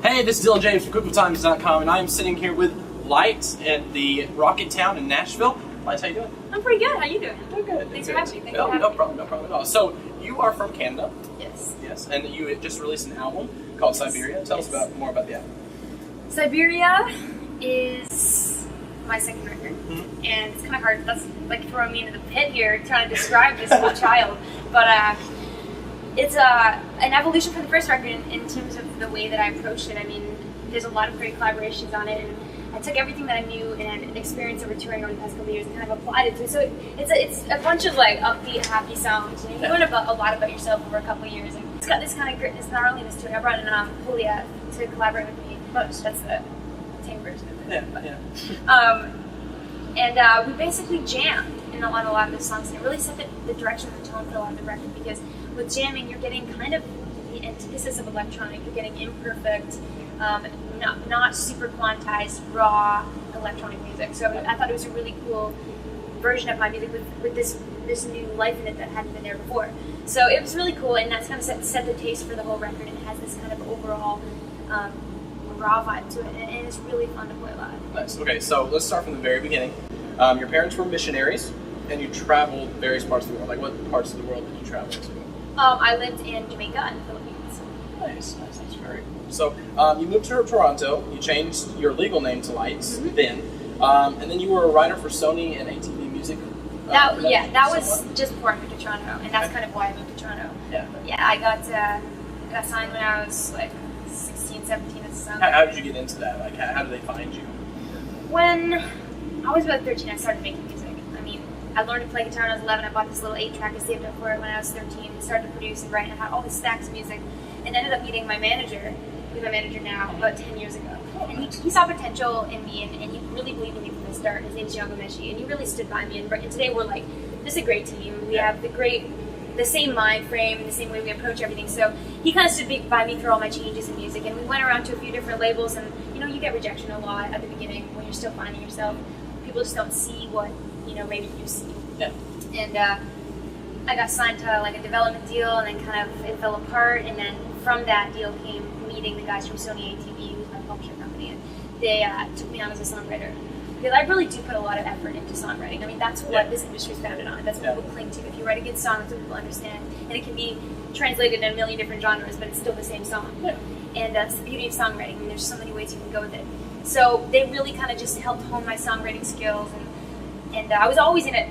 Hey, this is Dillon James from CookWithTimes.com, and I am sitting here with Lights at the Rocket Town in Nashville. Lights, how you doing? I'm pretty good. How you doing? Doing good. Thanks for having me. No problem at all. So, you are from Canada? Yes. Yes, and you had just released an album called Siberia. Tell us more about the album. Siberia is my second record, and it's kind of hard. That's like throwing me into the pit here, trying to describe this little child. But it's an evolution from the first record in terms of the way that I approached it. I mean, there's a lot of great collaborations on it, and I took everything that I knew and experience over touring over the past couple of years and kind of applied it to it. So it's a bunch of like upbeat, happy songs. You learn a lot about yourself over a couple of years, and it's got this kind of gritness not only in this tune. I brought in Julia to collaborate with me. That's the tame version of it. Yeah. And we basically jammed on a lot of the songs, and it really set the direction and the tone for a lot of the record, because with jamming you're getting kind of the antithesis of electronic. You're getting imperfect, not super quantized, raw electronic music. So I thought it was a really cool version of my music with this new life in it that hadn't been there before. So it was really cool, and that's kind of set the taste for the whole record, and it has this kind of overall raw vibe to it, and it's really fun to play live. Nice. Okay, so let's start from the very beginning. Your parents were missionaries, and you traveled various parts of the world. Like, what parts of the world did you travel to? I lived in Jamaica and the Philippines. Nice. That's very cool. So, you moved to Toronto. You changed your legal name to Lights then, and then you were a writer for Sony and ATV Music. That was just before I moved to Toronto, and that's kind of why I moved to Toronto. Yeah, I got signed when I was like 16, 17 at the summer. How did you get into that? Like, how did they find you? When I was about 13, I started making music. I mean, I learned to play guitar when I was 11. I bought this little 8-track. I saved up for it when I was 13. Started to produce and write, and I had all these stacks of music. And ended up meeting my manager, who's my manager now, about 10 years ago. And he saw potential in me, and he really believed in me from the start. His name's Meshi, and he really stood by me. And today we're like, this is a great team. We have the same mind frame and the same way we approach everything. So he kind of stood by me through all my changes in music, and we went around to a few different labels. And you get rejection a lot at the beginning when you're still finding yourself. People just don't see what maybe you see. Yeah. And I got signed to like a development deal, and then kind of it fell apart. And then from that deal came meeting the guys from Sony ATV, who's my publisher company, and they took me on as a songwriter. Because I really do put a lot of effort into songwriting. I mean, that's what this industry is founded on. That's what people cling to. If you write a good song, that's what people understand. And it can be translated in a million different genres, but it's still the same song. Yeah. And that's the beauty of songwriting. I mean, there's so many ways you can go with it. So they really kind of just helped hone my songwriting skills. And I was always in it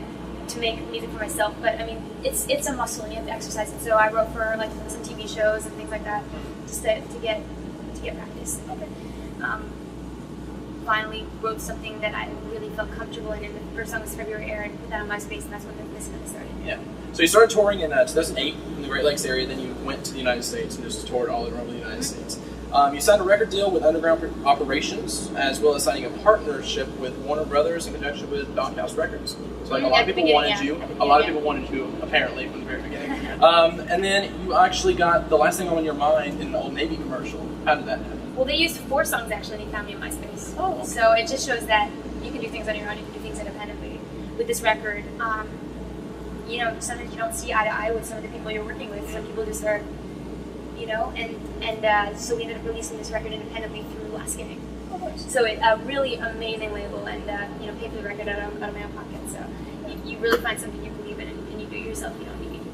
to make music for myself. But, I mean, it's a muscle, and you have to exercise it. So I wrote for like some TV shows and things like that, just to get practice. Okay. Finally wrote something that I really felt comfortable in, and the first song was February Air, and put that on MySpace, and that's when this kind of started. Yeah. So you started touring in 2008 in the Great Lakes area, then you went to the United States and just toured all around the United States. You signed a record deal with Underground Operations, as well as signing a partnership with Warner Brothers in conjunction with Doghouse Records. So like a lot of people wanted you. A lot of people wanted you, apparently, from the very beginning. And then you actually got The Last Thing on Your Mind in the Old Navy commercial. How did that happen? Well, they used 4 songs actually, and they found me on MySpace. Oh, okay. So it just shows that you can do things on your own, you can do things independently. With this record, sometimes you don't see eye to eye with some of the people you're working with. Some people just are, and so we ended up releasing this record independently through Last Gang. Oh, nice. So a really amazing label, and paid for the record out of my own pocket. So you really find something you believe in, and you do it yourself.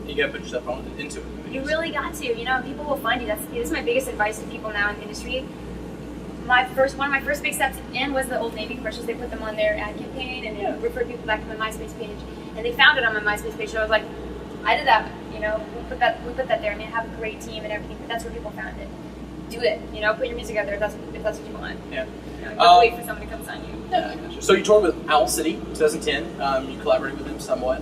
You gotta put yourself into it. You really got to, and people will find you. This is my biggest advice to people now in the industry. One of my first big steps in was the Old Navy commercials. They put them on their ad campaign, and referred people back to my MySpace page. And they found it on my MySpace page, so I was like, I did that. We put that there. I mean, I have a great team and everything, but that's where people found it. Do it. Put your music out there if that's what you want. Yeah. Don't wait for someone to come sign you. Yeah, I gotcha. So you toured with Owl City in 2010. You collaborated with them somewhat.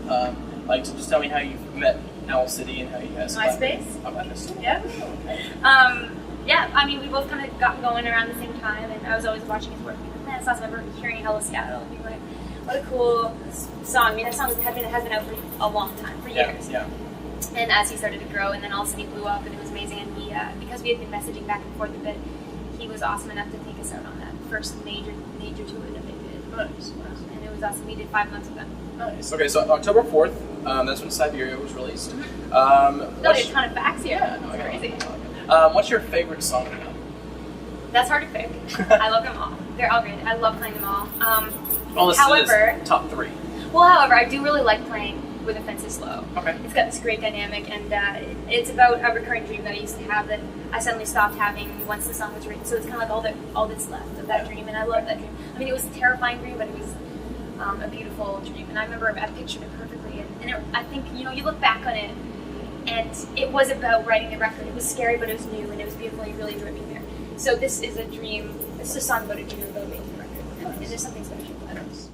So just tell me how you met Owl City and how you guys MySpace? Oh, MySpace. Yeah. Okay. I mean, we both kind of got going around the same time, and I was always watching his work. Man, that's awesome. I remember hearing Hello Seattle and being like, what a cool song. I mean, that song has been out for a long time, for years. Yeah. And as he started to grow, and then Owl City blew up, and it was amazing. And he, because we had been messaging back and forth a bit, he was awesome enough to take us out on that first major tour that they did. Nice. And it was awesome. We did 5 months with them. Nice. Okay, so October 4th, that's when Siberia was released. Really a ton of facts here. Yeah, no, it's crazy. What's your favorite song? That's hard to pick. I love them all. They're all great. I love playing them all. Well, however, top 3. Well, however, I do really like playing With a Fence is Slow. Okay. It's got this great dynamic, and it's about a recurring dream that I used to have that I suddenly stopped having once the song was written. So it's kind of like all that's left of that dream, and I love that dream. I mean, it was a terrifying dream, but it was a beautiful dream, and I remember I pictured it perfectly. I think, you know, you look back on it, and it was about writing the record. It was scary, but it was new, and it was beautiful. You really enjoyed being there. So this is a dream. This is a song about a dream about making the record, and there's something special about it.